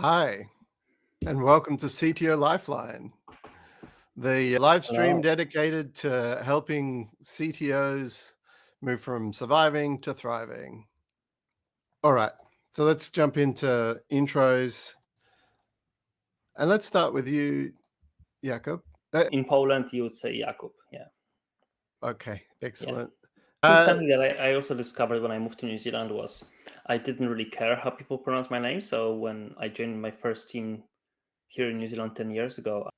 Hi, and welcome to CTO Lifeline, the live stream Hello. dedicated to helping CTOs move from surviving to thriving. All right, so let's jump into intros, and let's start with you, Jakub. In Poland, you would say Jakub. Yeah. Okay, Yeah. excellent. I think something that I also discovered when I moved to New Zealand was I didn't really care how people pronounce my name. So when I joined my first team here in New Zealand 10 years ago,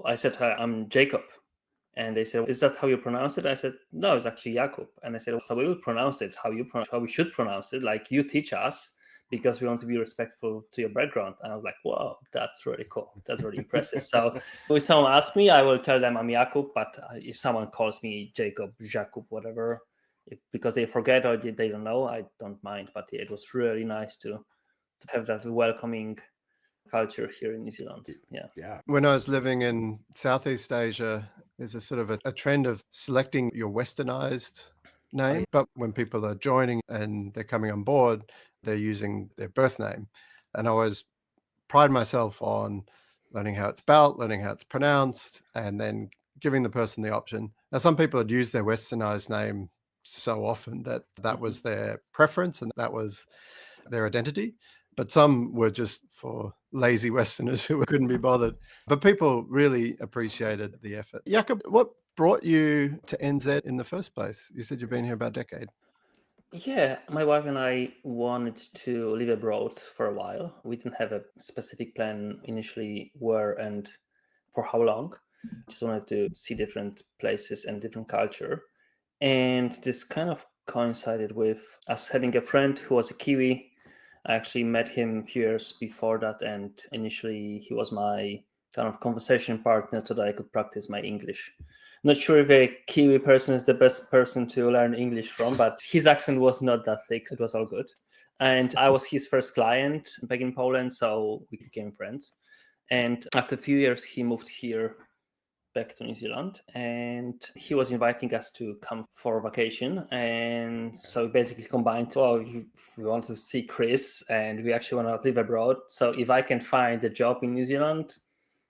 I said, "Hi, I'm Jacob." And they said, "Is that how you pronounce it?" I said, "No, it's actually Jakub." And I said, "So we will pronounce it how we should pronounce it. Like you teach us because we want to be respectful to your background." And I was like, "Wow, that's really cool. That's really impressive." So if someone asks me, I will tell them I'm Jakub. But if someone calls me Jacob, Jakub, whatever, because they forget or they don't know, I don't mind. But yeah, it was really nice to have that welcoming culture here in New Zealand. Yeah. Yeah. When I was living in Southeast Asia, there's a sort of a trend of selecting your westernized name. But when people are joining and they're coming on board, they're using their birth name. And I always pride myself on learning how it's spelled, learning how it's pronounced, and then giving the person the option. Now, some people had used their westernized name so often that was their preference and that was their identity. But some were just for lazy Westerners who couldn't be bothered. But people really appreciated the effort. Jakub, what brought you to NZ in the first place? You said you've been here about a decade. Yeah, my wife and I wanted to live abroad for a while. We didn't have a specific plan initially where and for how long. Just wanted to see different places and different culture. And this kind of coincided with us having a friend who was a Kiwi. I actually met him a few years before that, and initially he was my kind of conversation partner so that I could practice my English. Not sure if a Kiwi person is the best person to learn English from, but his accent was not that thick. It was all good. And I was his first client back in Poland, so we became friends. And after a few years, he moved here back to New Zealand, and he was inviting us to come for vacation. And so we basically combined, well, we want to see Chris and we actually want to live abroad. So if I can find a job in New Zealand,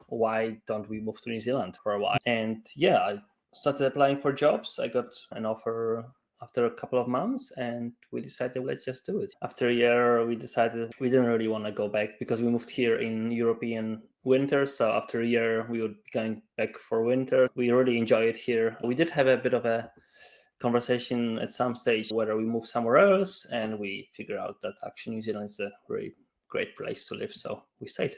why don't we move to New Zealand for a while? And yeah, I started applying for jobs. I got an offer after a couple of months, and we decided let's just do it. After a year, we decided we didn't really want to go back because we moved here in European winter. So after a year, we would be going back for winter. We really enjoy it here. We did have a bit of a conversation at some stage whether we move somewhere else, and we figured out that actually New Zealand is a really great place to live. So we stayed.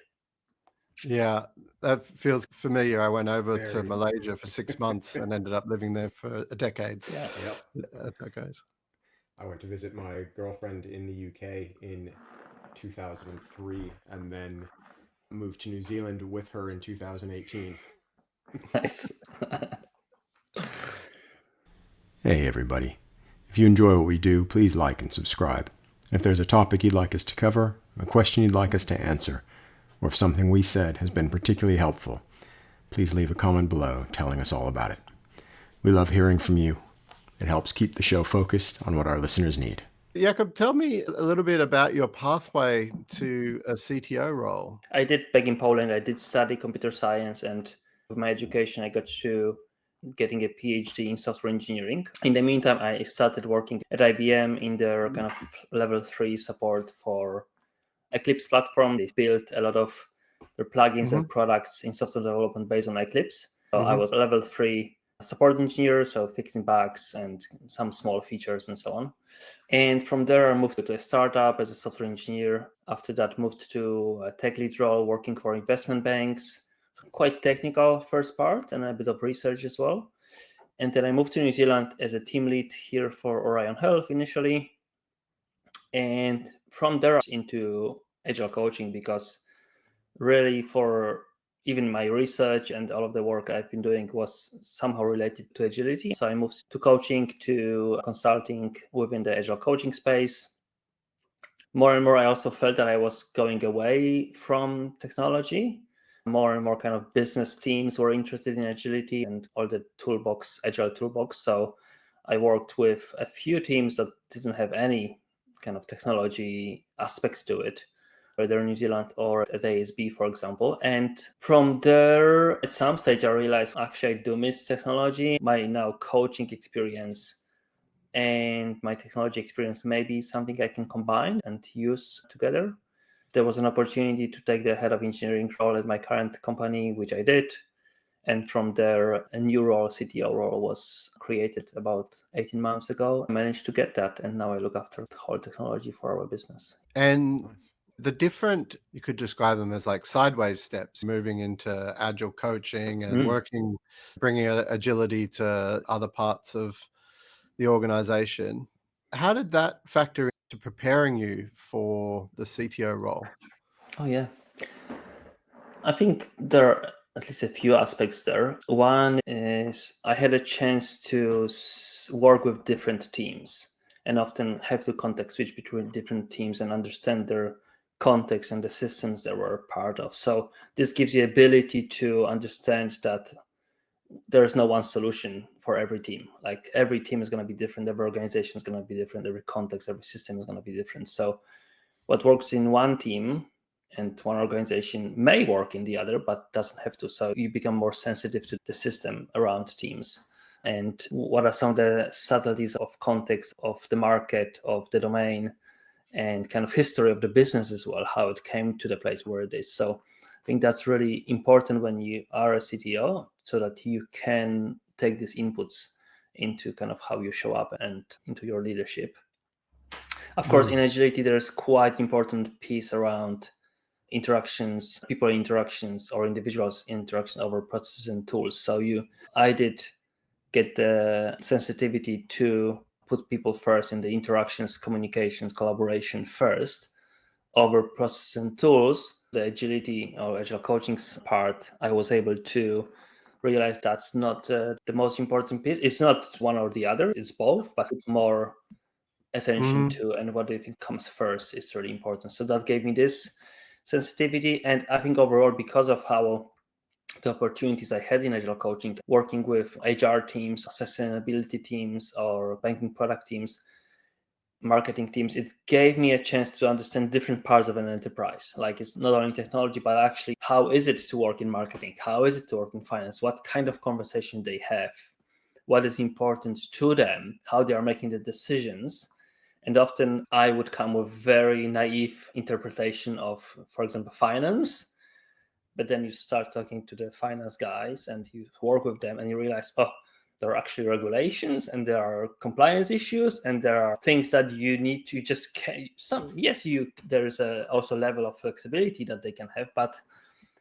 Yeah, that feels familiar. I went over to Very. Malaysia for 6 months and ended up living there for a decade. Yeah. Yep. That's how it goes. I went to visit my girlfriend in the UK in 2003 and then moved to New Zealand with her in 2018. Nice. Hey, everybody. If you enjoy what we do, please like and subscribe. And if there's a topic you'd like us to cover, a question you'd like us to answer, or if something we said has been particularly helpful, please leave a comment below telling us all about it. We love hearing from you. It helps keep the show focused on what our listeners need. Jakub, tell me a little bit about your pathway to a CTO role. I did back in Poland. I did study computer science, and with my education, I got to getting a PhD in software engineering. In the meantime, I started working at IBM in their kind of level 3 support for Eclipse platform. They built a lot of their plugins and products in software development based on Eclipse. So I was a level 3 support engineer, so fixing bugs and some small features and so on. And from there, I moved to a startup as a software engineer. After that, moved to a tech lead role, working for investment banks. So quite technical first part and a bit of research as well. And then I moved to New Zealand as a team lead here for Orion Health initially. And from there into agile coaching, because really for even my research and all of the work I've been doing was somehow related to agility. So I moved to coaching, to consulting within the agile coaching space. More and more, I also felt that I was going away from technology. More and more kind of business teams were interested in agility and all the toolbox, agile toolbox. So I worked with a few teams that didn't have any kind of technology aspects to it. whether in New Zealand or at ASB, for example. And from there, at some stage, I realized actually I do miss technology. My now coaching experience and my technology experience may be something I can combine and use together. There was an opportunity to take the head of engineering role at my current company, which I did. And from there, a new role, CTO role, was created about 18 months ago. I managed to get that, and now I look after the whole technology for our business. And the different, you could describe them as like sideways steps, moving into agile coaching and working, bringing agility to other parts of the organization. How did that factor into preparing you for the CTO role? Oh, yeah. I think there are at least a few aspects there. One is I had a chance to work with different teams and often have to context switch between different teams and understand their context and the systems they were part of. So this gives you ability to understand that there's no one solution for every team. Like every team is going to be different, every organization is going to be different, every context, every system is going to be different. So what works in one team and one organization may work in the other, but doesn't have to. So you become more sensitive to the system around teams. And what are some of the subtleties of context of the market, of the domain, and kind of history of the business as well, how it came to the place where it is. So I think that's really important when you are a CTO, so that you can take these inputs into kind of how you show up and into your leadership. Of course, in agility, there's quite important piece around interactions, people interactions, or individuals interaction over processes and tools. So I did get the sensitivity to put people first in the interactions, communications, collaboration first over processes and tools. The agility or agile coaching part, I was able to realize that's not the most important piece. It's not one or the other, it's both, but it's more attention to, and what do you think comes first is really important. So that gave me this sensitivity. And I think overall, because of how the opportunities I had in agile coaching, working with HR teams, sustainability teams, or banking product teams, marketing teams, it gave me a chance to understand different parts of an enterprise. Like it's not only technology, but actually how is it to work in marketing? How is it to work in finance? What kind of conversation they have? What is important to them? How they are making the decisions? And often I would come with very naive interpretation of, for example, finance. But then you start talking to the finance guys and you work with them and you realize, oh, there are actually regulations and there are compliance issues and there are things that you need to just there is also a level of flexibility that they can have, but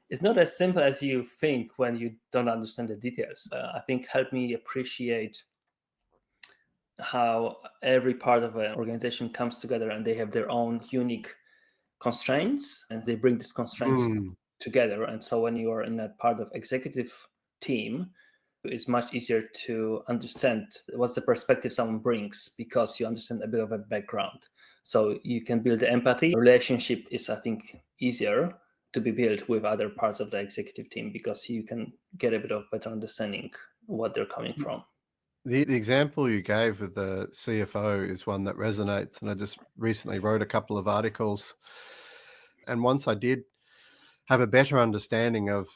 it's not as simple as you think when you don't understand the details. I think helped me appreciate how every part of an organization comes together and they have their own unique constraints and they bring these constraints together. And so when you are in that part of executive team, it's much easier to understand what's the perspective someone brings because you understand a bit of a background. So you can build the empathy. Relationship is, I think, easier to be built with other parts of the executive team because you can get a bit of better understanding what they're coming from. The example you gave with the CFO is one that resonates, and I just recently wrote a couple of articles. And once I did have a better understanding of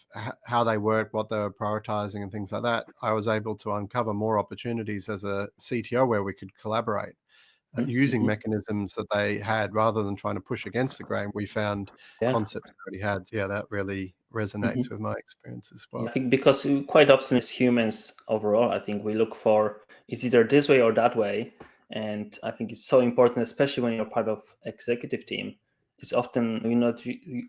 how they work, what they were prioritizing and things like that, I was able to uncover more opportunities as a CTO where we could collaborate using mechanisms that they had rather than trying to push against the grain. We found concepts they already had. Yeah, that really resonates with my experience as well. I think because quite often as humans overall, I think we look for it's either this way or that way. And I think it's so important, especially when you're part of executive team. It's often you're not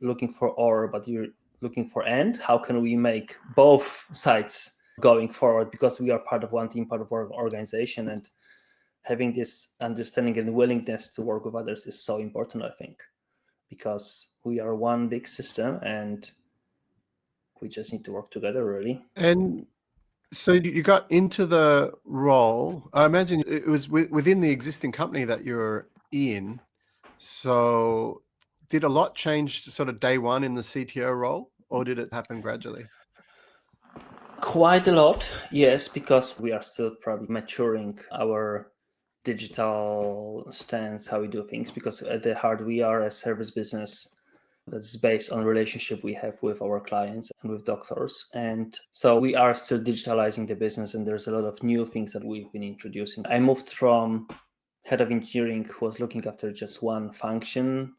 looking for or, but you're looking for and. How can we make both sides going forward? Because we are part of one team, part of our organization, and having this understanding and willingness to work with others is so important, I think, because we are one big system and we just need to work together, really. And so you got into the role. I imagine it was within the existing company that you're in. So did a lot change sort of day one in the CTO role, or did it happen gradually? Quite a lot, yes, because we are still probably maturing our digital stance, how we do things, because at the heart we are a service business That's based on the relationship we have with our clients and with doctors. And so we are still digitalizing the business, and there's a lot of new things that we've been introducing. I moved from head of engineering who was looking after just one function,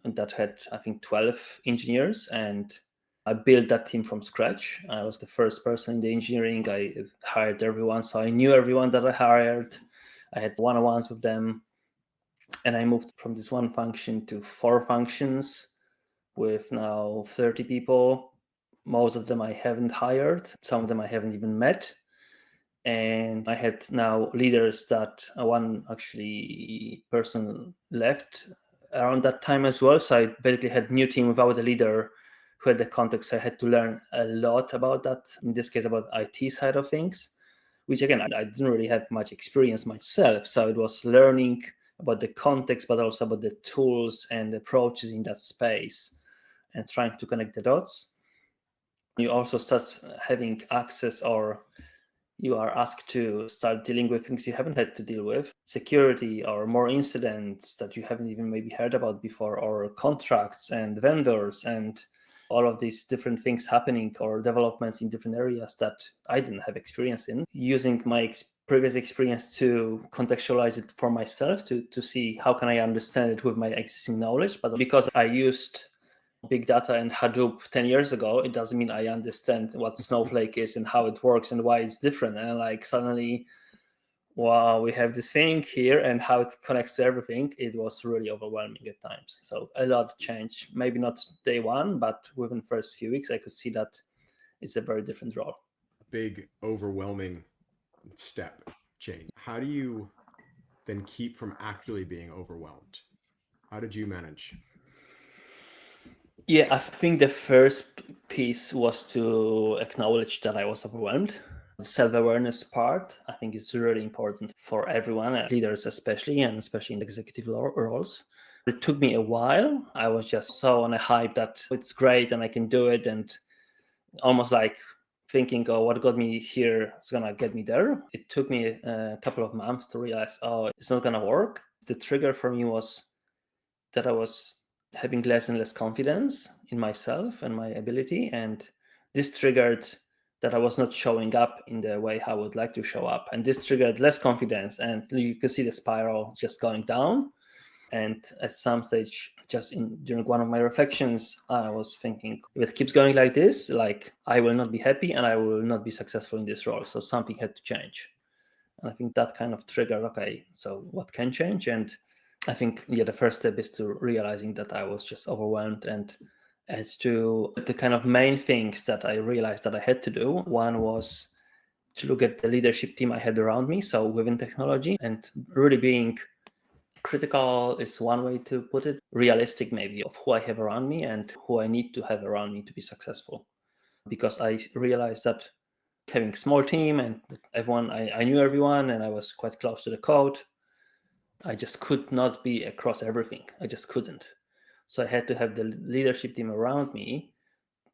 and that had, I think, 12 engineers. And I built that team from scratch. I was the first person in the engineering. I hired everyone. So I knew everyone that I hired. I had one-on-ones with them. And I moved from this one function to 4 functions with now 30 people. Most of them I haven't hired. Some of them I haven't even met. And I had now leaders that one actually person left around that time as well. So I basically had a new team without a leader who had the context. So I had to learn a lot about that, in this case, about IT side of things, which again, I didn't really have much experience myself. So it was learning about the context, but also about the tools and approaches in that space and trying to connect the dots. You also start having access, or you are asked to start dealing with things you haven't had to deal with, security or more incidents that you haven't even maybe heard about before, or contracts and vendors and all of these different things happening or developments in different areas that I didn't have experience in. Using my previous experience to contextualize it for myself, to see how can I understand it with my existing knowledge. But because I used big data and Hadoop 10 years ago, it doesn't mean I understand what Snowflake is and how it works and why it's different. And like suddenly, wow, we have this thing here and how it connects to everything. It was really overwhelming at times. So a lot changed. Maybe not day one, but within the first few weeks, I could see that it's a very different role. Big, overwhelming step change. How do you then keep from actually being overwhelmed? How did you manage? Yeah, I think the first piece was to acknowledge that I was overwhelmed. The self-awareness part, I think, is really important for everyone, leaders especially, and especially in executive roles. It took me a while. I was just so on a hype that it's great and I can do it, and almost like thinking, oh, what got me here is going to get me there. It took me a couple of months to realize, oh, it's not going to work. The trigger for me was that I was having less and less confidence in myself and my ability. And this triggered that I was not showing up in the way I would like to show up. And this triggered less confidence. And you can see the spiral just going down. And at some stage, just during one of my reflections, I was thinking, if it keeps going like this, like I will not be happy and I will not be successful in this role. So something had to change. And I think that kind of triggered, okay, so what can change? And I think, the first step is to realizing that I was just overwhelmed. And as to the kind of main things that I realized that I had to do, one was to look at the leadership team I had around me, so within technology, and really being critical is one way to put it, realistic maybe, of who I have around me and who I need to have around me to be successful. Because I realized that having a small team and everyone, I knew everyone and I was quite close to the code, I just could not be across everything. I just couldn't. So I had to have the leadership team around me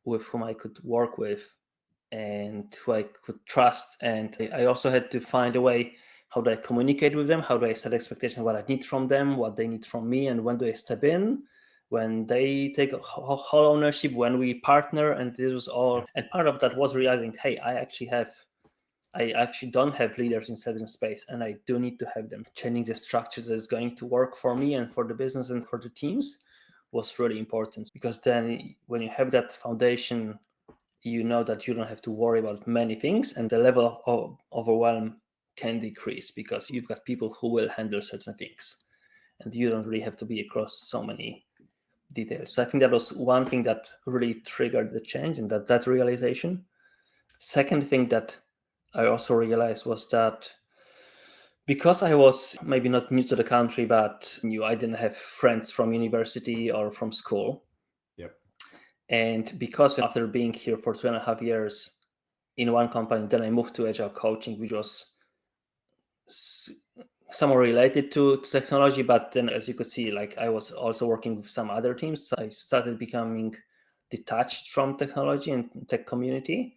with whom I could work with and who I could trust. And I also had to find a way, how do I communicate with them? How do I set expectations, what I need from them, what they need from me, and when do I step in? When they take whole ownership, when we partner, and this was all. And part of that was realizing, hey, I actually don't have leaders in certain space, and I do need to have them. Changing the structure that is going to work for me and for the business and for the teams was really important, because then when you have that foundation, you know that you don't have to worry about many things, and the level of overwhelm can decrease because you've got people who will handle certain things, and you don't really have to be across so many details. So I think that was one thing that really triggered the change, and that realization. Second thing that I also realized was that because I was maybe not new to the country, but I didn't have friends from university or from school. Yep. And because after being here for 2.5 years in one company, then I moved to Agile coaching, which was somewhat related to technology. But then, as you could see, like I was also working with some other teams. So I started becoming detached from technology and tech community.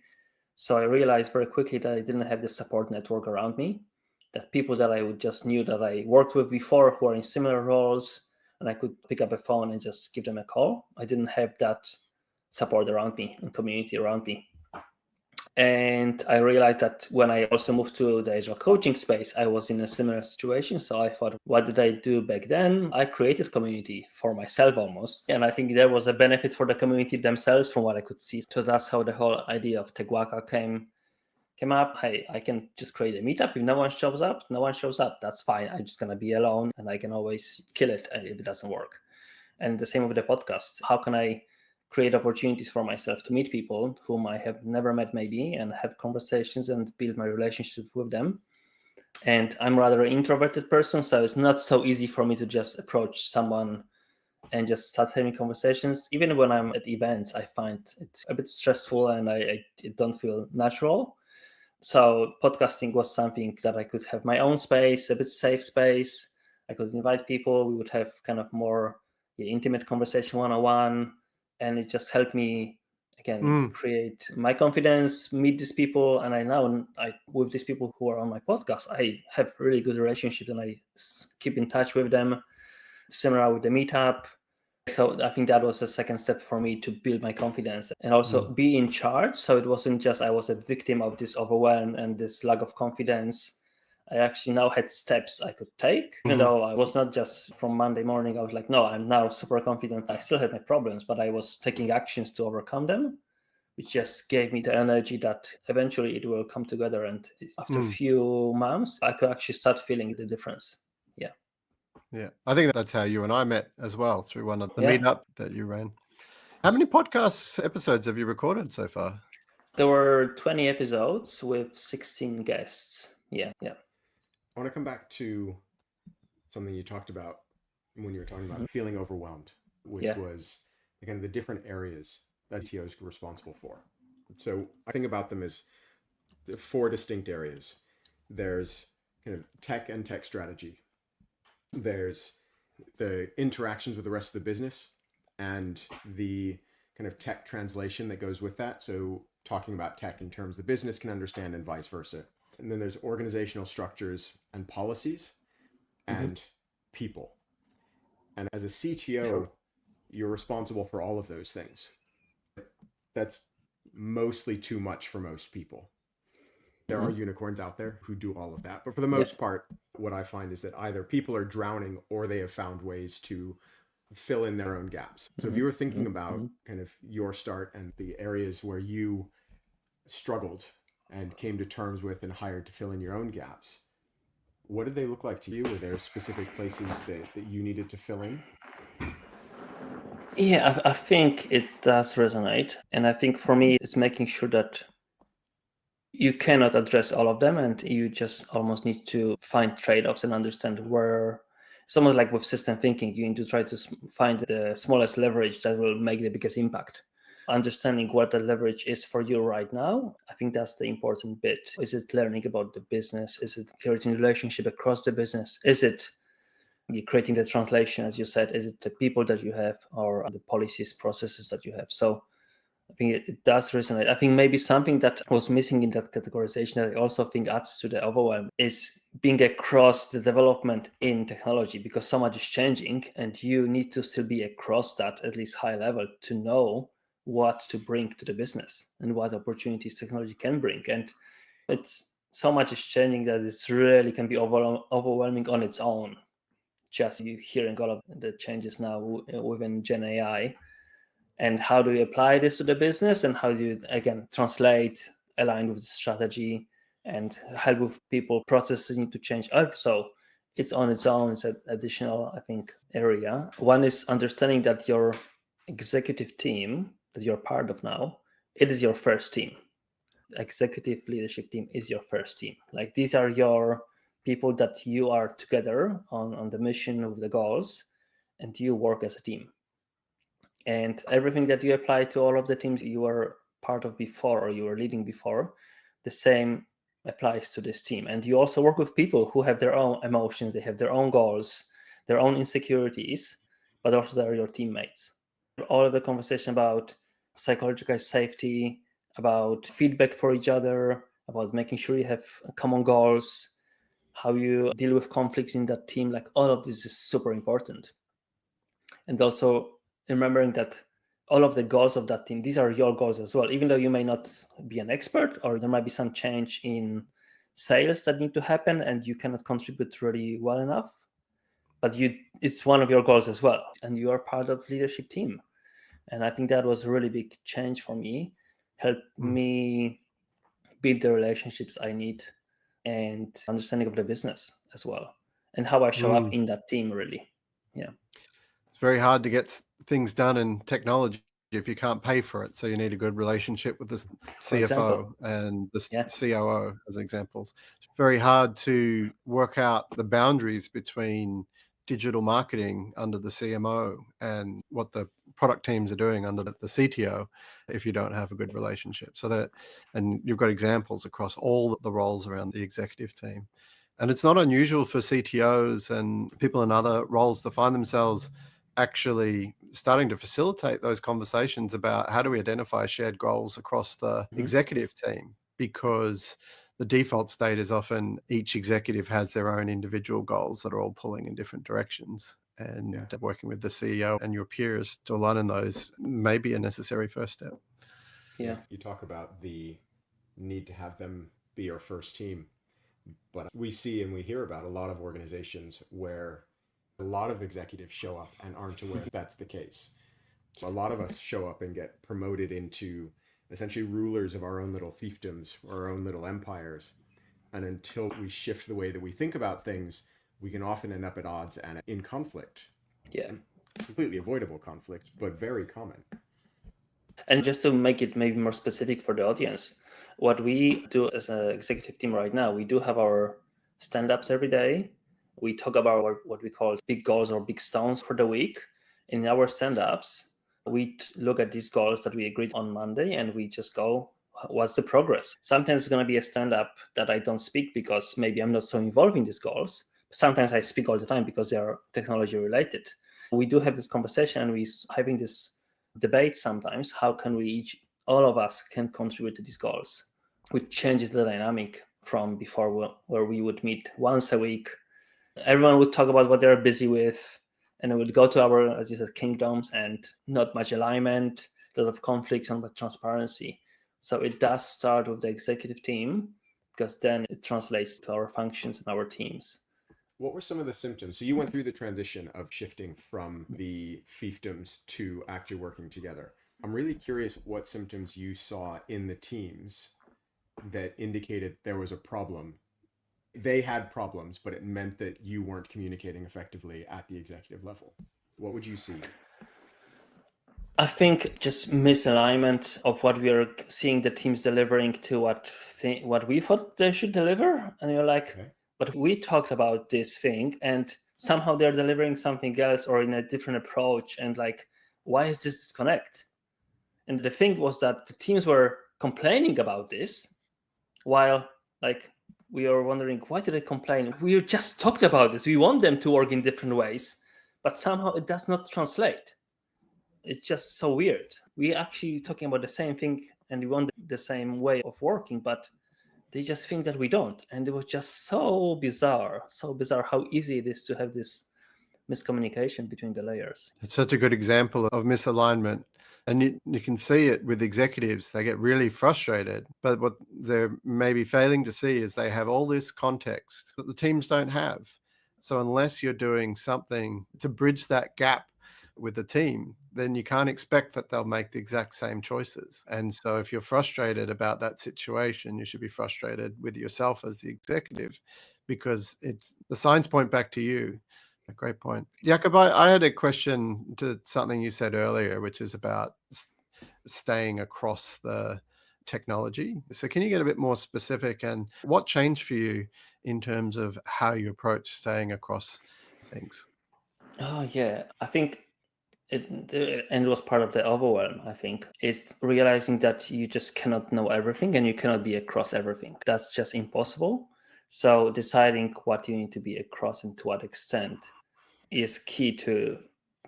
So I realized very quickly that I didn't have the support network around me, that people that I would just knew that I worked with before who are in similar roles and I could pick up a phone and just give them a call. I didn't have that support around me and community around me. And I realized that when I also moved to the agile coaching space, I was in a similar situation. So I thought, what did I do back then? I created community for myself almost. And I think there was a benefit for the community themselves from what I could see. So that's how the whole idea of Teguaka came up. Hey, I can just create a meetup. If no one shows up, That's fine. I'm just going to be alone and I can always kill it if it doesn't work. And the same with the podcast. How can I create opportunities for myself to meet people whom I have never met maybe and have conversations and build my relationship with them? And I'm rather an introverted person, so it's not so easy for me to just approach someone and just start having conversations. Even when I'm at events, I find it a bit stressful and it don't feel natural. So podcasting was something that I could have my own space, a bit safe space. I could invite people. We would have kind of more intimate conversation one-on-one. And it just helped me, again, create my confidence, meet these people. And with these people who are on my podcast, I have really good relationships and I keep in touch with them. Similar with the meetup. So I think that was the second step for me to build my confidence and also be in charge. So it wasn't just I was a victim of this overwhelm and this lack of confidence. I actually now had steps I could take, even though I was not just from Monday morning. I was like, no, I'm now super confident. I still have my problems, but I was taking actions to overcome them, which just gave me the energy that eventually it will come together. And after a few months, I could actually start feeling the difference. Yeah. Yeah, I think that's how you and I met as well, through one of the meetup that you ran. How many podcast episodes have you recorded so far? There were 20 episodes with 16 guests. Yeah. I want to come back to something you talked about when you were talking about feeling overwhelmed, which was again the different areas that CTO is responsible for. So I think about them as the 4 distinct areas. There's kind of tech and tech strategy. There's the interactions with the rest of the business and the kind of tech translation that goes with that. So talking about tech in terms the business can understand and vice versa. And then there's organizational structures and policies and people. And as a CTO, you're responsible for all of those things. That's mostly too much for most people. There are unicorns out there who do all of that. But for the most part, what I find is that either people are drowning or they have found ways to fill in their own gaps. So if you were thinking about kind of your start and the areas where you struggled and came to terms with and hired to fill in your own gaps, what did they look like to you? Were there specific places that you needed to fill in? Yeah, I think it does resonate. And I think for me, it's making sure that you cannot address all of them and you just almost need to find trade-offs and understand where. It's almost like with system thinking, you need to try to find the smallest leverage that will make the biggest impact. Understanding what the leverage is for you right now, I think that's the important bit. Is it learning about the business? Is it creating relationship across the business? Is it creating the translation, as you said? Is it the people that you have or the policies, processes that you have? So I think it does resonate. I think maybe something that was missing in that categorization that I also think adds to the overwhelm is being across the development in technology, because so much is changing and you need to still be across that, at least high level, to know what to bring to the business and what opportunities technology can bring. And it's so much is changing that it's really can be overwhelming on its own. Just you hearing all of the changes now within Gen AI. And how do you apply this to the business, and how do you, again, translate, align with the strategy, and help with people processes need to change. So it's on its own. It's an additional, I think, area. One is understanding that your executive team that you're part of now, it is your first team. Executive leadership team is your first team. Like, these are your people that you are together on the mission with the goals, and you work as a team. And everything that you apply to all of the teams you were part of before or you were leading before, the same applies to this team. And you also work with people who have their own emotions, they have their own goals, their own insecurities, but also they're your teammates. All of the conversation about psychological safety, about feedback for each other, about making sure you have common goals, how you deal with conflicts in that team, like all of this is super important. And also remembering that all of the goals of that team, these are your goals as well. Even though you may not be an expert, or there might be some change in sales that need to happen and you cannot contribute really well enough, but it's one of your goals as well. And you are part of leadership team. And I think that was a really big change for me, helped me build the relationships I need and understanding of the business as well, and how I show up in that team, really. Yeah. It's very hard to get things done in technology if you can't pay for it. So you need a good relationship with the For CFO example. and the Yeah. COO as examples. It's very hard to work out the boundaries between digital marketing under the CMO and what the product teams are doing under the CTO if you don't have a good relationship. And you've got examples across all the roles around the executive team. And it's not unusual for CTOs and people in other roles to find themselves actually starting to facilitate those conversations about how do we identify shared goals across the executive team, because the default state is often each executive has their own individual goals that are all pulling in different directions. And working with the CEO and your peers to align in those may be a necessary first step. Yeah. You talk about the need to have them be your first team, but we see and we hear about a lot of organizations where a lot of executives show up and aren't aware that's the case. So a lot of us show up and get promoted into essentially rulers of our own little fiefdoms or our own little empires. And until we shift the way that we think about things, we can often end up at odds and in conflict. Yeah. Completely avoidable conflict, but very common. And just to make it maybe more specific for the audience, what we do as an executive team right now, we do have our stand-ups every day. We talk about what we call big goals or big stones for the week. In our stand-ups, we look at these goals that we agreed on Monday and we just go, what's the progress? Sometimes it's going to be a stand-up that I don't speak because maybe I'm not so involved in these goals. Sometimes I speak all the time because they are technology related. We do have this conversation and we're having this debate sometimes. How can all of us can contribute to these goals, which changes the dynamic from before where we would meet once a week. Everyone would talk about what they're busy with, and it would go to our, as you said, kingdoms, and not much alignment, a lot of conflicts and transparency. So it does start with the executive team, because then it translates to our functions and our teams. What were some of the symptoms? So you went through the transition of shifting from the fiefdoms to actually working together. I'm really curious what symptoms you saw in the teams that indicated there was a problem. They had problems, but it meant that you weren't communicating effectively at the executive level. What would you see? I think just misalignment of what we are seeing the teams delivering to what we thought they should deliver. And you're like, okay, but we talked about this thing and somehow they're delivering something else or in a different approach. And like, why is this disconnect? And the thing was that the teams were complaining about this while like we are wondering, why do they complain? We just talked about this. We want them to work in different ways, but somehow it does not translate. It's just so weird. We're actually talking about the same thing and we want the same way of working, but they just think that we don't. And it was just so bizarre how easy it is to have this miscommunication between the layers. It's such a good example of misalignment. And you can see it with executives. They get really frustrated. But what they're maybe failing to see is they have all this context that the teams don't have. So unless you're doing something to bridge that gap with the team, then you can't expect that they'll make the exact same choices. And so if you're frustrated about that situation, you should be frustrated with yourself as the executive, because it's the signs point back to you. A great point. Jakub, I had a question to something you said earlier, which is about staying across the technology. So can you get a bit more specific, and what changed for you in terms of how you approach staying across things? Oh, yeah. I think and it was part of the overwhelm, I think, is realizing that you just cannot know everything and you cannot be across everything. That's just impossible. So deciding what you need to be across and to what extent is key to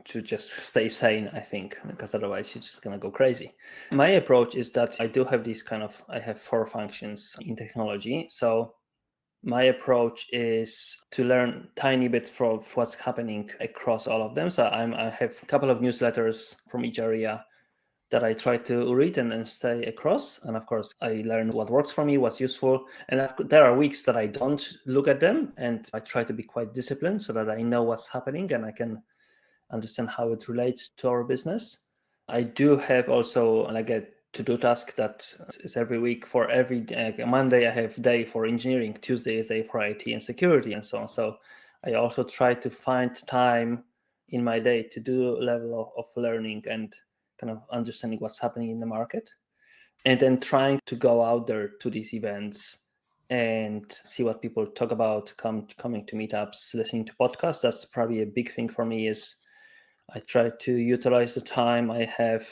just stay sane, I think, because otherwise you're just going to go crazy. My approach is that I do have I have 4 functions in technology. So My approach is to learn tiny bits from what's happening across all of them. So I have a couple of newsletters from each area that I try to read and stay across. And of course, I learn what works for me, what's useful. And there are weeks that I don't look at them, and I try to be quite disciplined so that I know what's happening and I can understand how it relates to our business. I do have also like a to-do task that is every week. For every Monday, I have day for engineering, Tuesday is day for IT and security, and so on. So I also try to find time in my day to do a level of learning and kind of understanding what's happening in the market, and then trying to go out there to these events and see what people talk about, coming to meetups, listening to podcasts. That's probably a big thing for me. Is I try to utilize the time I have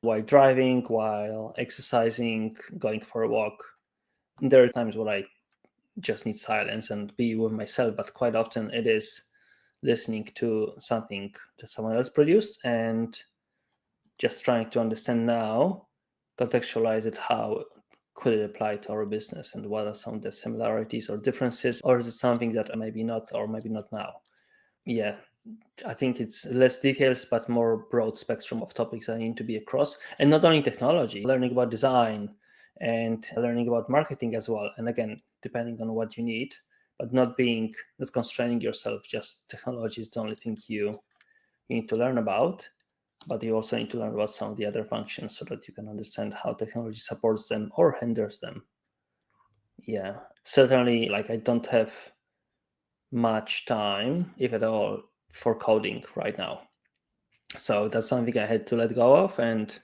while driving, while exercising, going for a walk. There are times where I just need silence and be with myself, but quite often it is listening to something that someone else produced and just trying to understand now, contextualize it, how could it apply to our business and what are some of the similarities or differences, or is it something that maybe not, or maybe not now. Yeah, I think it's less details, but more broad spectrum of topics I need to be across. And not only technology, learning about design and learning about marketing as well. And again, depending on what you need, but not constraining yourself, just technology is the only thing you need to learn about. But you also need to learn about some of the other functions so that you can understand how technology supports them or hinders them. Yeah, certainly, like I don't have much time, if at all, for coding right now. So that's something I had to let go of, and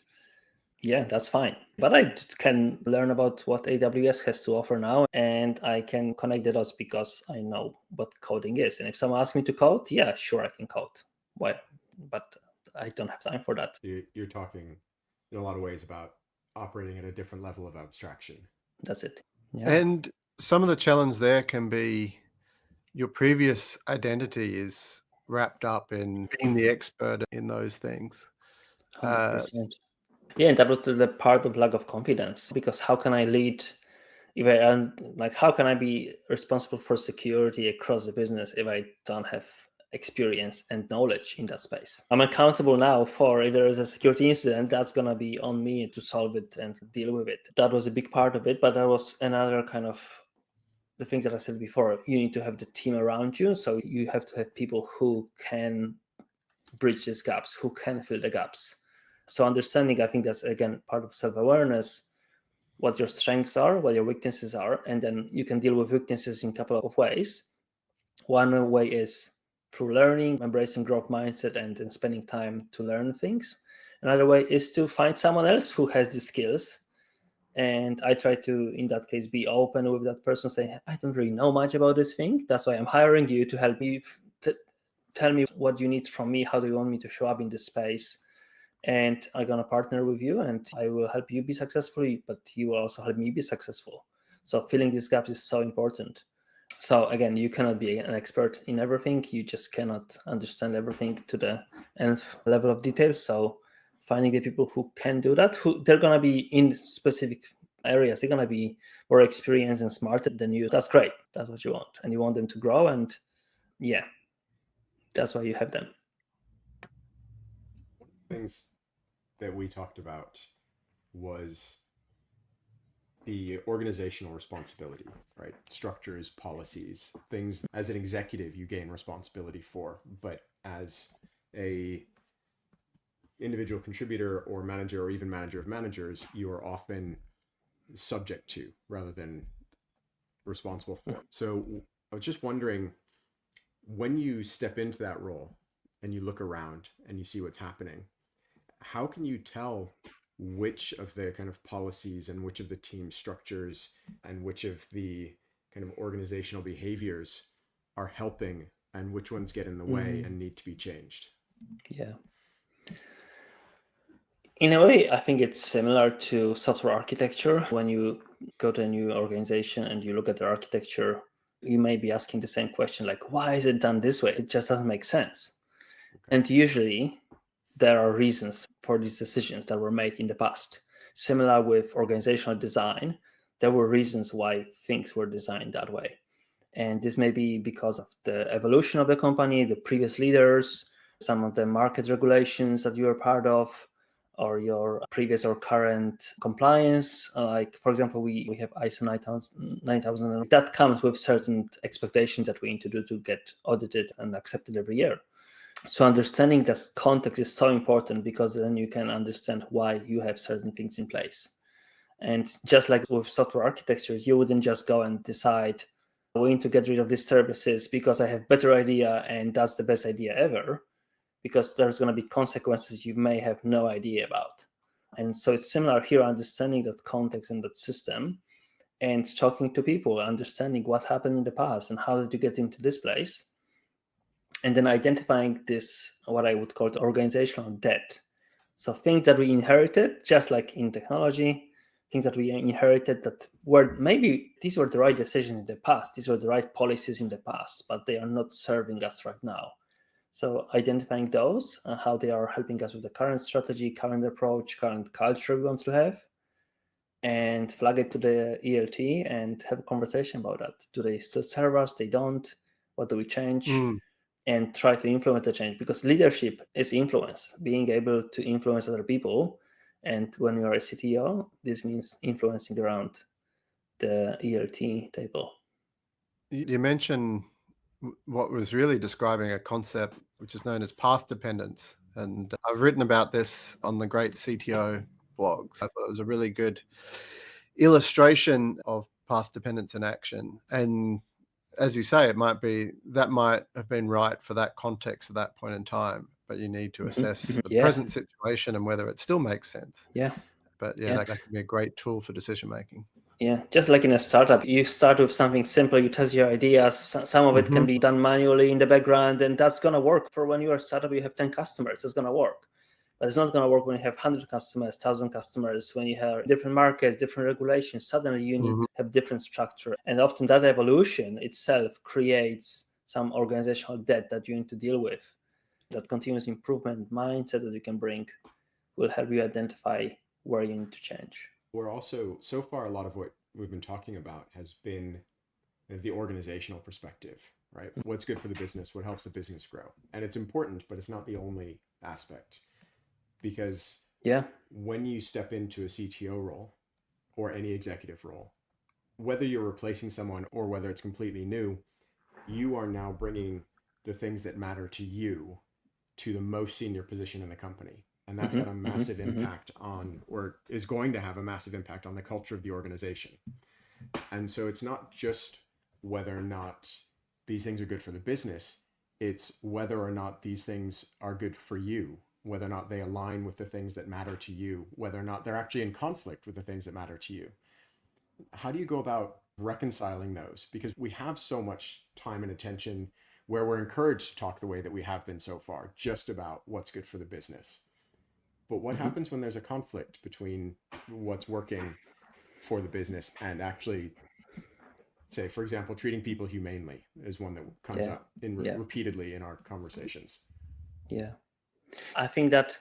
yeah, that's fine. But I can learn about what AWS has to offer now, and I can connect the dots because I know what coding is. And if someone asks me to code, yeah, sure, I can code. Why? But I don't have time for that. You're talking in a lot of ways about operating at a different level of abstraction. That's it. Yeah. And some of the challenge there can be your previous identity is wrapped up in being the expert in those things. 100%. Yeah, and that was the part of lack of confidence, because how can I lead if I am like, how can I be responsible for security across the business if I don't have experience and knowledge in that space? I'm accountable now for if there is a security incident, that's going to be on me to solve it and deal with it. That was a big part of it, but that was another kind of the things that I said before. You need to have the team around you. So you have to have people who can bridge these gaps, who can fill the gaps. So understanding, I think that's again part of self-awareness, what your strengths are, what your weaknesses are, and then you can deal with weaknesses in a couple of ways. One way is through learning, embracing growth mindset, and then spending time to learn things. Another way is to find someone else who has the skills. And I try to, in that case, be open with that person, saying, I don't really know much about this thing. That's why I'm hiring you to help me. Tell me what you need from me. How do you want me to show up in this space? And I'm going to partner with you, and I will help you be successful, but you will also help me be successful. So filling these gaps is so important. So again, you cannot be an expert in everything. You just cannot understand everything to the nth level of detail. So finding the people who can do that, who they're going to be in specific areas, they're going to be more experienced and smarter than you. That's great. That's what you want. And you want them to grow. And yeah, that's why you have them. One of the things that we talked about was the organizational responsibility, right? Structures, policies, things as an executive you gain responsibility for, but as a individual contributor or manager or even manager of managers, you are often subject to rather than responsible for. So I was just wondering, when you step into that role and you look around and you see what's happening, how can you tell which of the kind of policies and which of the team structures and which of the kind of organizational behaviors are helping and which ones get in the way and need to be changed? Yeah. In a way, I think it's similar to software architecture. When you go to a new organization and you look at the architecture, you may be asking the same question, like, why is it done this way? It just doesn't make sense. Okay. And usually there are reasons for these decisions that were made in the past. Similar with organizational design, there were reasons why things were designed that way. And this may be because of the evolution of the company, the previous leaders, some of the market regulations that you are part of, or your previous or current compliance. Like, for example, we have ISO 9000, and that comes with certain expectations that we need to do to get audited and accepted every year. So understanding this context is so important, because then you can understand why you have certain things in place. And just like with software architectures, you wouldn't just go and decide, we need to get rid of these services because I have better idea and that's the best idea ever, because there's going to be consequences you may have no idea about. And so it's similar here, understanding that context and that system, and talking to people, understanding what happened in the past and how did you get into this place, and then identifying this, what I would call the organizational debt. So things that we inherited, just like in technology, things that we inherited that were, maybe these were the right decisions in the past, these were the right policies in the past, but they are not serving us right now. So identifying those and how they are helping us with the current strategy, current approach, current culture we want to have, and flag it to the ELT and have a conversation about that. Do they still serve us? They don't. What do we change? And try to implement the change, because leadership is influence, being able to influence other people. And when you are a CTO, this means influencing around the ELT table. You mentioned what was really describing a concept which is known as path dependence. And I've written about this on the great CTO blogs. I thought it was a really good illustration of path dependence in action. And as you say, it might have been right for that context at that point in time, but you need to assess the present situation and whether it still makes sense. But that can be a great tool for decision making. Just like in a startup, you start with something simple, you test your ideas. Some of it can be done manually in the background, and that's going to work. For when you're a startup, you have 10 customers, that's going to work. But it's not going to work when you have 100 customers, 1,000 customers, when you have different markets, different regulations. Suddenly you need to have different structure. And often that evolution itself creates some organizational debt that you need to deal with. That continuous improvement mindset that you can bring will help you identify where you need to change. We're also, so far, a lot of what we've been talking about has been the organizational perspective, right? What's good for the business, what helps the business grow. And it's important, but it's not the only aspect. Because when you step into a CTO role or any executive role, whether you're replacing someone or whether it's completely new, you are now bringing the things that matter to you to the most senior position in the company. And that's got a massive impact on, or is going to have a massive impact on, the culture of the organization. And so it's not just whether or not these things are good for the business, it's whether or not these things are good for you, whether or not they align with the things that matter to you, whether or not they're actually in conflict with the things that matter to you. How do you go about reconciling those? Because we have so much time and attention where we're encouraged to talk the way that we have been so far, just about what's good for the business. But what happens when there's a conflict between what's working for the business and actually, say, for example, treating people humanely is one that comes up repeatedly in our conversations. I think that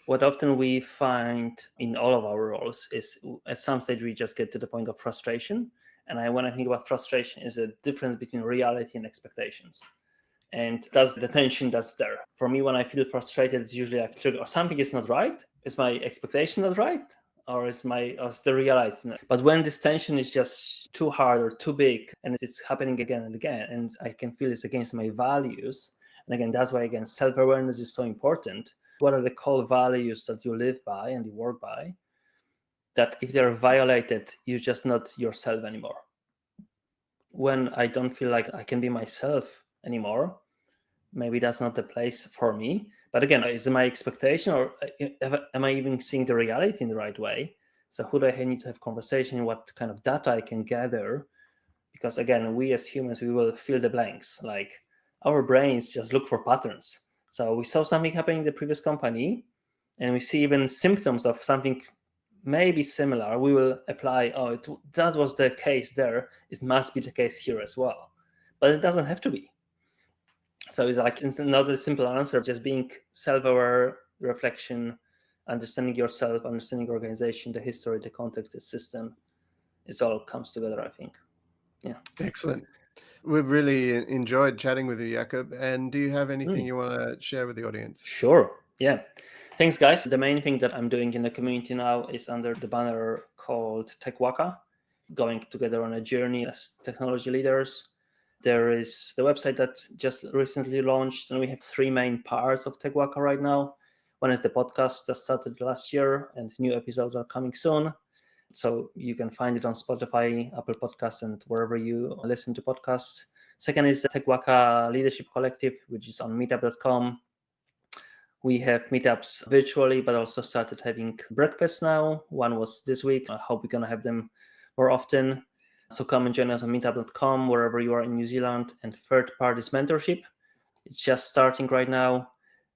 what often we find in all of our roles is at some stage we just get to the point of frustration. And when I think about frustration, is a difference between reality and expectations. And that's the tension that's there. For me, when I feel frustrated, it's usually like, or something is not right. Is my expectation not right? Or is the reality not? But when this tension is just too hard or too big, and it's happening again and again, and I can feel it's against my values. And again, that's why, again, self-awareness is so important. What are the core values that you live by and you work by? That if they're violated, you're just not yourself anymore. When I don't feel like I can be myself anymore, maybe that's not the place for me. But again, is it my expectation, or am I even seeing the reality in the right way? So who do I need to have conversation? What kind of data I can gather? Because again, we as humans, we will fill the blanks. Like our brains just look for patterns. So we saw something happening in the previous company, and we see even symptoms of something maybe similar. We will apply, that was the case there, it must be the case here as well. But it doesn't have to be. So it's not a simple answer, just being self-aware, reflection, understanding yourself, understanding your organization, the history, the context, the system. It all comes together, I think. Excellent. We've really enjoyed chatting with you, Jakub. And do you have anything Mm. you want to share with the audience? Sure. Yeah. Thanks, guys. The main thing that I'm doing in the community now is under the banner called TechWaka, going together on a journey as technology leaders. There is the website that just recently launched, and we have three main parts of TechWaka right now. One is the podcast that started last year, and new episodes are coming soon. So you can find it on Spotify, Apple Podcasts, and wherever you listen to podcasts. Second is the TechWaka Leadership Collective, which is on meetup.com. We have meetups virtually, but also started having breakfast now. One was this week. I hope we're going to have them more often. So come and join us on meetup.com, wherever you are in New Zealand. And third part is mentorship. It's just starting right now.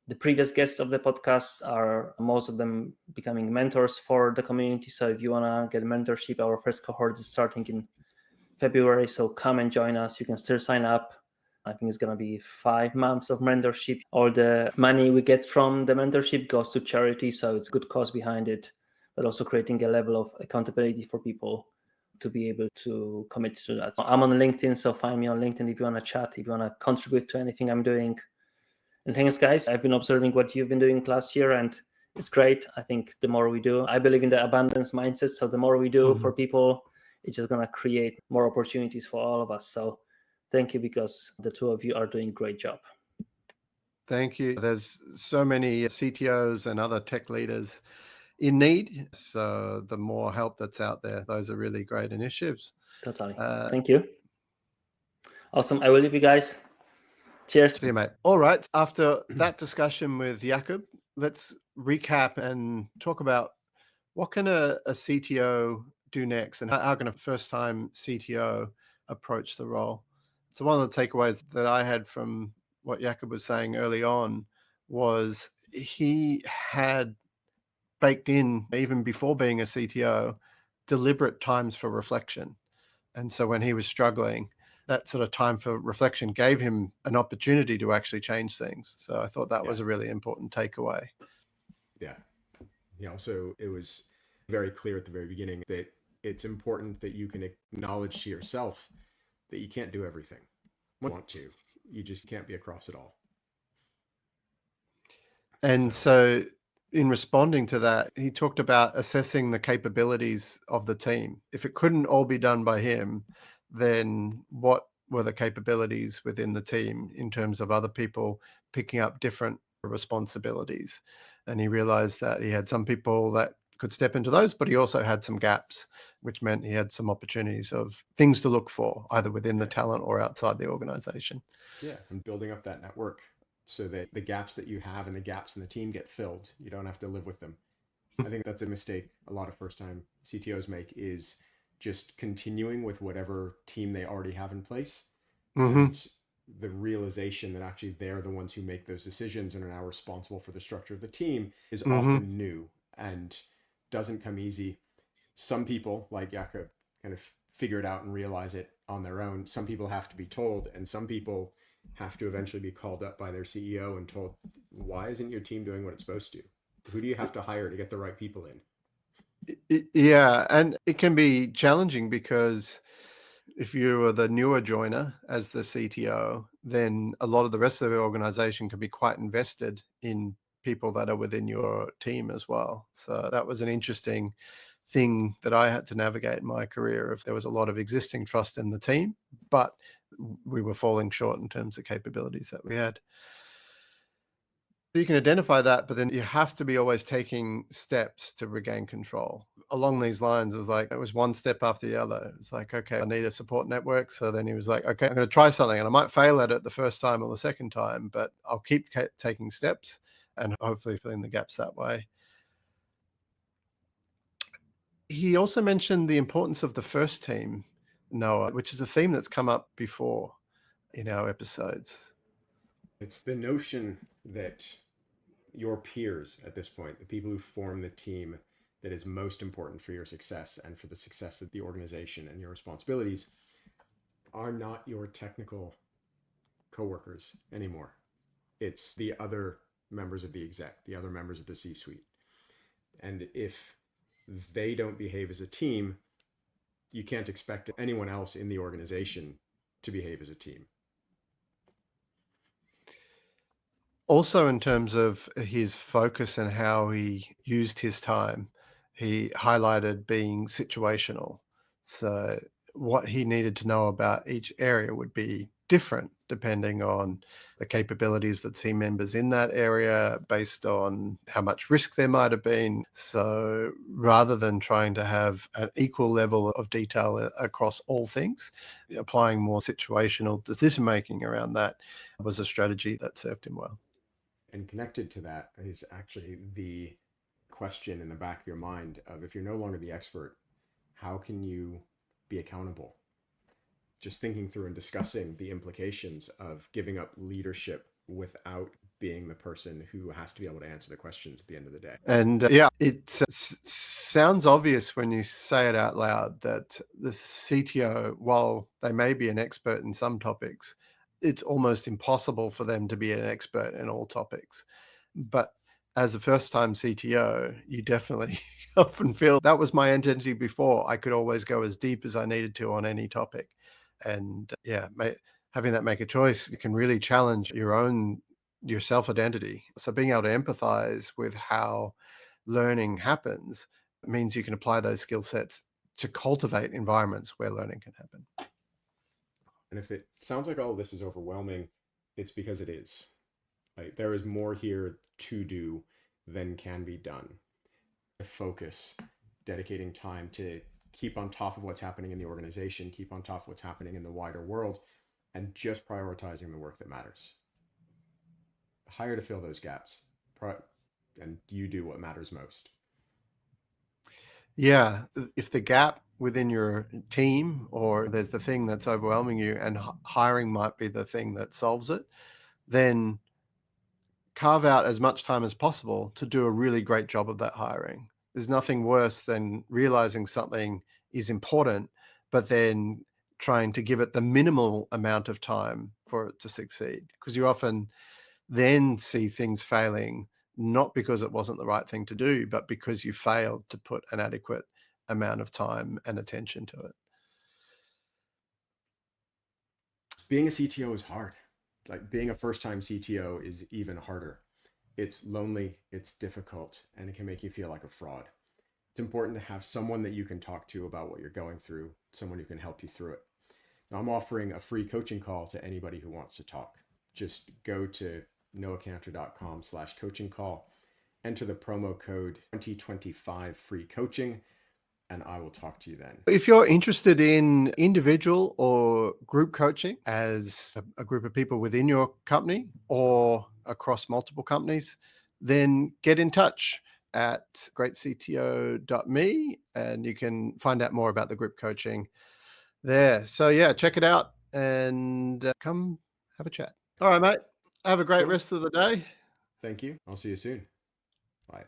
The previous guests of the podcast are most of them becoming mentors for the community. So if you want to get mentorship, our first cohort is starting in February. So come and join us. You can still sign up. I think it's going to be 5 months of mentorship. All the money we get from the mentorship goes to charity. So it's good cause behind it, but also creating a level of accountability for people to be able to commit to that. So I'm on LinkedIn, so find me on LinkedIn if you want to chat, if you want to contribute to anything I'm doing. And thanks, guys. I've been observing what you've been doing last year, and it's great. I think the more we do, I believe in the abundance mindset. So the more we do for people, it's just going to create more opportunities for all of us. So thank you, because the two of you are doing a great job. Thank you. There's so many CTOs and other tech leaders in need. So the more help that's out there, those are really great initiatives. Totally. Thank you. Awesome. I will leave you guys. Cheers. See you, mate. All right. After that discussion with Jakub, let's recap and talk about what can a CTO do next, and how can a first-time CTO approach the role. So one of the takeaways that I had from what Jakub was saying early on was he had baked in, even before being a CTO, deliberate times for reflection. And so when he was struggling, that sort of time for reflection gave him an opportunity to actually change things. So I thought that was a really important takeaway. Yeah. Also, it was very clear at the very beginning that it's important that you can acknowledge to yourself that you can't do everything. You want to. You just can't be across it all. And so in responding to that, he talked about assessing the capabilities of the team. If it couldn't all be done by him, then what were the capabilities within the team in terms of other people picking up different responsibilities? And he realized that he had some people that could step into those, but he also had some gaps, which meant he had some opportunities of things to look for, either within the talent or outside the organization. Yeah, and building up that network so that the gaps that you have and the gaps in the team get filled. You don't have to live with them. I think that's a mistake a lot of first-time CTOs make, is just continuing with whatever team they already have in place. And the realization that actually they're the ones who make those decisions and are now responsible for the structure of the team is often new and doesn't come easy. Some people, like Jakub, kind of figure it out and realize it on their own. Some people have to be told, and some people have to eventually be called up by their CEO and told, why isn't your team doing what it's supposed to? Who do you have to hire to get the right people in? Yeah, and it can be challenging because if you are the newer joiner as the CTO, then a lot of the rest of the organization can be quite invested in people that are within your team as well. So that was an interesting thing that I had to navigate in my career. If there was a lot of existing trust in the team, but we were falling short in terms of capabilities that we had. You can identify that, but then you have to be always taking steps to regain control. Along these lines, it was one step after the other. It's like, okay, I need a support network. So then he was like, okay, I'm going to try something, and I might fail at it the first time or the second time, but I'll keep taking steps and hopefully filling the gaps that way. He also mentioned the importance of the first team, Noah, which is a theme that's come up before in our episodes. It's the notion that your peers at this point, the people who form the team that is most important for your success and for the success of the organization and your responsibilities, are not your technical coworkers anymore. It's the other members of the exec, the other members of the C-suite. And if they don't behave as a team, you can't expect anyone else in the organization to behave as a team? Also, in terms of his focus and how he used his time, he highlighted being situational. So, what he needed to know about each area would be different depending on the capabilities of the team members in that area, based on how much risk there might have been. So, rather than trying to have an equal level of detail across all things, applying more situational decision making around that was a strategy that served him well. And connected to that is actually the question in the back of your mind of, if you're no longer the expert, how can you be accountable? Just thinking through and discussing the implications of giving up leadership without being the person who has to be able to answer the questions at the end of the day. And it sounds obvious when you say it out loud that the CTO, while they may be an expert in some topics, it's almost impossible for them to be an expert in all topics. But as a first-time CTO, you definitely often feel that was my identity before. I could always go as deep as I needed to on any topic. And having that make a choice, you can really challenge your self-identity. So being able to empathize with how learning happens means you can apply those skill sets to cultivate environments where learning can happen. And if it sounds like all of this is overwhelming, it's because it is. Like, there is more here to do than can be done. Focus, dedicating time to keep on top of what's happening in the organization, keep on top of what's happening in the wider world, and just prioritizing the work that matters. Hire to fill those gaps, and you do what matters most. Yeah, if the gap within your team, or there's the thing that's overwhelming you, and hiring might be the thing that solves it, then carve out as much time as possible to do a really great job of that hiring. There's nothing worse than realizing something is important, but then trying to give it the minimal amount of time for it to succeed. Because you often then see things failing, not because it wasn't the right thing to do, but because you failed to put an adequate amount of time and attention to it. Being a CTO is hard. Like, being a first-time CTO is even harder. It's lonely, it's difficult, and it can make you feel like a fraud. It's important to have someone that you can talk to about what you're going through, someone who can help you through it. Now, I'm offering a free coaching call to anybody who wants to talk. Just go to noahcantor.com/coaching call, enter the promo code 2025 free coaching, and I will talk to you then. If you're interested in individual or group coaching as a group of people within your company or across multiple companies, then get in touch at greatcto.me and you can find out more about the group coaching there. So yeah, check it out and come have a chat. All right, mate. Have a great rest of the day. Thank you. I'll see you soon. Bye.